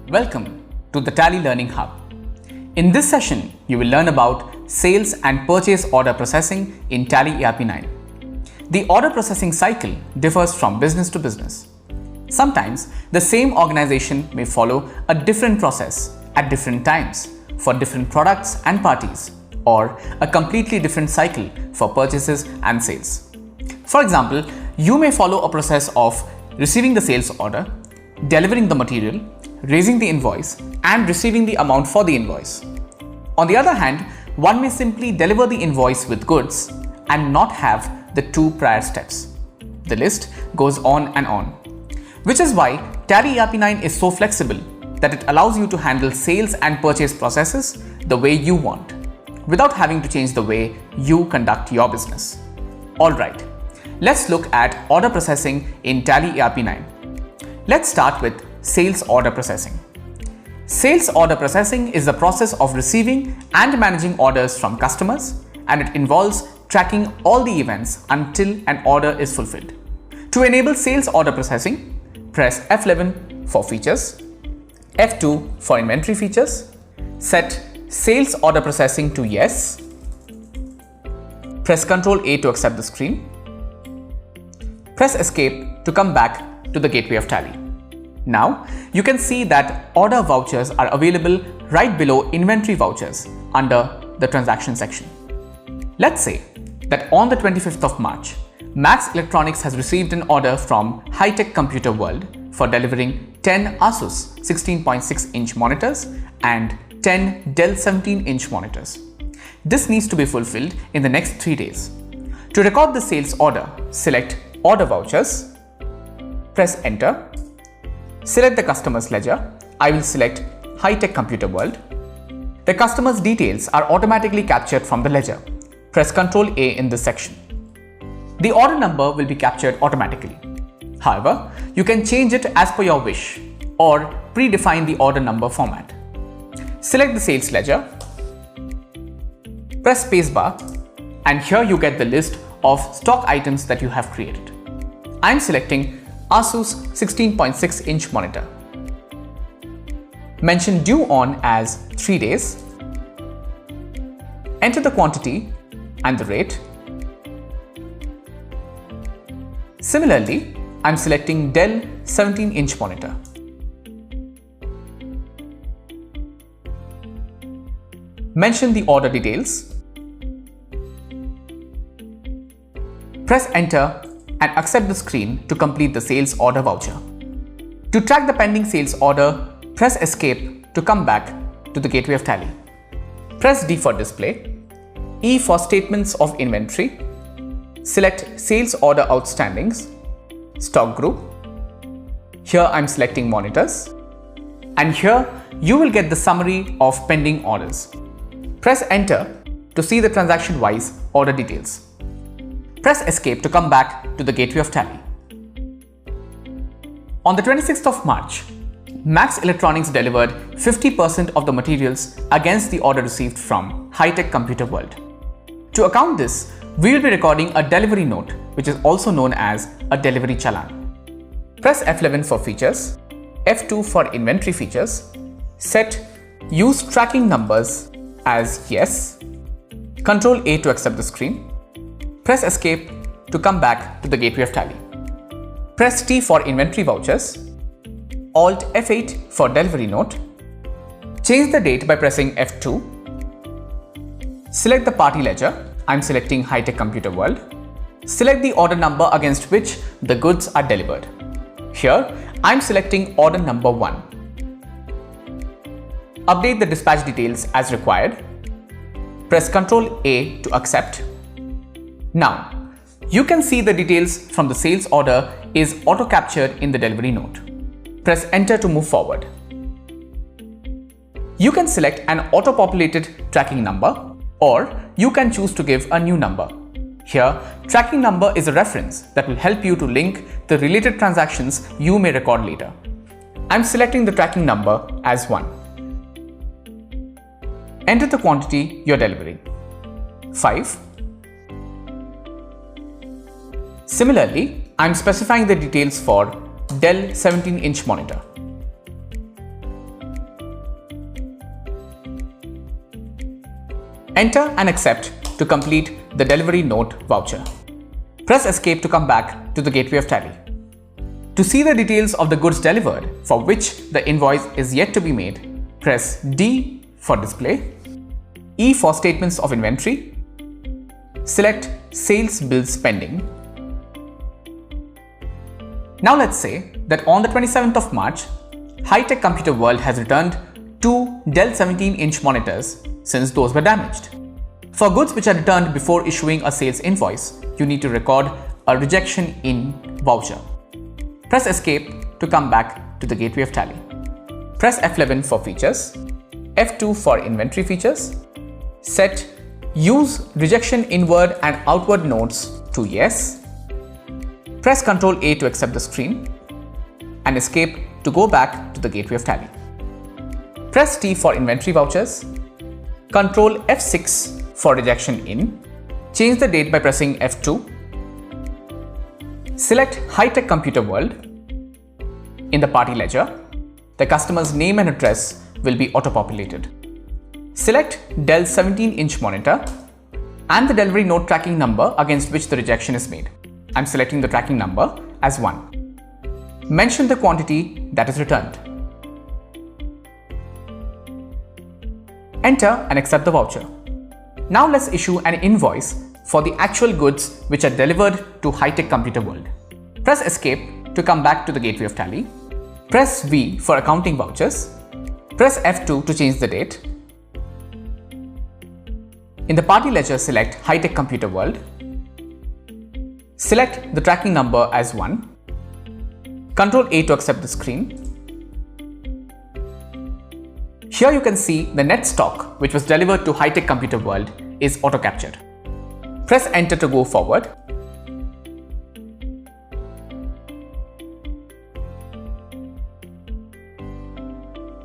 Welcome to the Tally Learning Hub. In this session, you will learn about sales and purchase order processing in Tally ERP 9. The order processing cycle differs from business to business. Sometimes the same organization may follow a different process at different times for different products and parties, or a completely different cycle for purchases and sales. For example, you may follow a process of receiving the sales order, delivering the material, raising the invoice, and receiving the amount for the invoice. On the other hand, one may simply deliver the invoice with goods and not have the two prior steps. The list goes on and on, which is why Tally ERP 9 is so flexible that it allows you to handle sales and purchase processes the way you want, without having to change the way you conduct your business. Alright, let's look at order processing in Tally ERP 9. Let's start with sales order processing. Sales order processing is the process of receiving and managing orders from customers, and it involves tracking all the events until an order is fulfilled. To enable sales order processing, press F11 for features, F2 for inventory features, set sales order processing to yes, press Ctrl A to accept the screen, press escape to come back to the gateway of Tally. Now, you can see that order vouchers are available right below inventory vouchers under the transaction section. Let's say that on the 25th of March, Max Electronics has received an order from High-Tech Computer World for delivering 10 Asus 16.6-inch monitors and 10 Dell 17-inch monitors. This needs to be fulfilled in the next 3 days. To record the sales order, select Order Vouchers, press Enter, select the customer's ledger. I will select High-Tech Computer World. The customer's details are automatically captured from the ledger. Press Ctrl A in this section. The order number will be captured automatically. However, you can change it as per your wish or predefine the order number format. Select the sales ledger, press spacebar, and here you get the list of stock items that you have created. I am selecting Asus 16.6-inch monitor. Mention due on as 3 days. Enter the quantity and the rate. Similarly, I am selecting Dell 17-inch monitor. Mention the order details. Press Enter and accept the screen to complete the sales order voucher. To track the pending sales order, press Escape to come back to the gateway of Tally. Press D for display, E for statements of inventory, select sales order outstandings, stock group. Here I am selecting monitors, and here you will get the summary of pending orders. Press Enter to see the transaction-wise order details. Press Escape to come back to the gateway of Tally. On the 26th of March, Max Electronics delivered 50% of the materials against the order received from High-Tech Computer World. To account this, we will be recording a delivery note, which is also known as a delivery challan. Press F11 for features, F2 for inventory features, set Use Tracking Numbers as yes, Ctrl A to accept the screen, press Escape to come back to the gateway of Tally. Press T for inventory vouchers, Alt F8 for delivery note, change the date by pressing F2, select the party ledger. I am selecting High-Tech Computer World. Select the order number against which the goods are delivered. Here, I am selecting order number 1. Update the dispatch details as required. Press Ctrl A to accept. Now, you can see the details from the sales order is auto-captured in the delivery note. Press Enter to move forward. You can select an auto-populated tracking number, or you can choose to give a new number. Here, tracking number is a reference that will help you to link the related transactions you may record later. I'm selecting the tracking number as 1. Enter the quantity you're delivering. 5. Similarly, I'm specifying the details for Dell 17-inch monitor. Enter and accept to complete the delivery note voucher. Press escape to come back to the gateway of Tally. To see the details of the goods delivered for which the invoice is yet to be made, press D for display, E for statements of inventory, select sales bills pending. Now let's say that on the 27th of March, High Tech Computer World has returned 2 Dell 17-inch monitors since those were damaged. For goods which are returned before issuing a sales invoice, you need to record a rejection in voucher. Press escape to come back to the gateway of Tally. Press F11 for features, F2 for inventory features, set use rejection inward and outward notes to yes, press Ctrl A to accept the screen and escape to go back to the gateway of Tally. Press T for inventory vouchers, Ctrl F6 for rejection in, change the date by pressing F2, select High Tech Computer World. In the party ledger, the customer's name and address will be auto-populated. Select Dell 17-inch monitor and the delivery note tracking number against which the rejection is made. I'm selecting the tracking number as 1. Mention the quantity that is returned. Enter and accept the voucher. Now let's issue an invoice for the actual goods which are delivered to High Tech Computer World. Press escape to come back to the gateway of Tally. Press V for accounting vouchers. Press F2 to change the date. In the party ledger, select High Tech Computer World. Select the tracking number as 1. Ctrl A to accept the screen. Here you can see the net stock which was delivered to High Tech Computer World is auto-captured. Press Enter to go forward.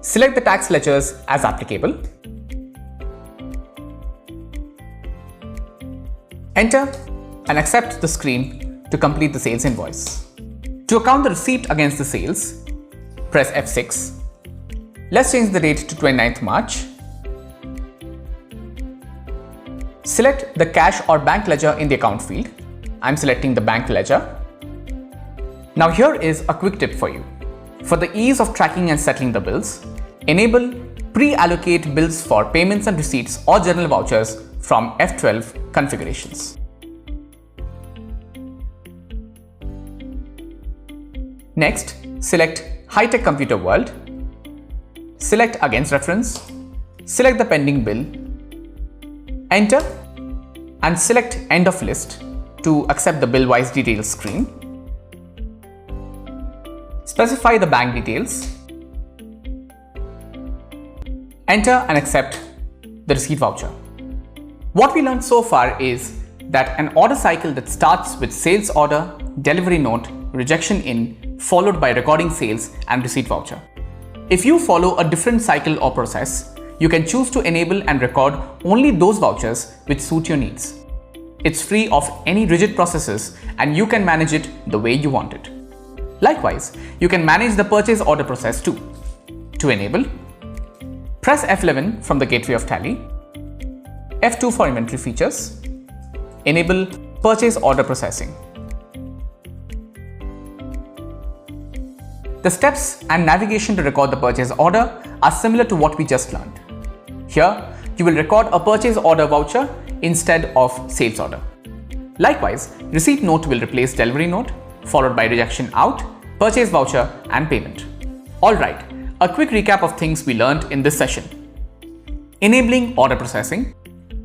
Select the tax ledgers as applicable. Enter and accept the screen to complete the sales invoice. To account the receipt against the sales, press F6. Let's change the date to 29th March. Select the cash or bank ledger in the account field. I'm selecting the bank ledger. Now here is a quick tip for you. For the ease of tracking and settling the bills, enable pre-allocate bills for payments and receipts or general vouchers from F12 configurations. Next, select High Tech Computer World. Select Against Reference, select the pending bill, enter and select End of List to accept the bill-wise details screen. Specify the bank details, enter and accept the receipt voucher. What we learned so far is that an order cycle that starts with sales order, delivery note, rejection in, followed by recording sales and receipt voucher. If you follow a different cycle or process, you can choose to enable and record only those vouchers which suit your needs. It's free of any rigid processes and you can manage it the way you want it. Likewise, you can manage the purchase order process too. To enable, press F11 from the gateway of Tally, F2 for inventory features, enable purchase order processing. The steps and navigation to record the purchase order are similar to what we just learned. Here, you will record a purchase order voucher instead of sales order. Likewise, receipt note will replace delivery note, followed by rejection out, purchase voucher, and payment. Alright, a quick recap of things we learned in this session. Enabling order processing,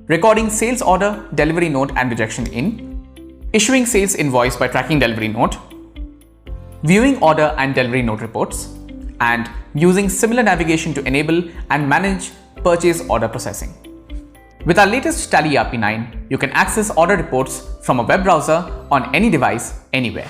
recording sales order, delivery note, and rejection in, issuing sales invoice by tracking delivery note, viewing order and delivery note reports, and using similar navigation to enable and manage purchase order processing. With our latest Tally ERP 9, you can access order reports from a web browser on any device, anywhere.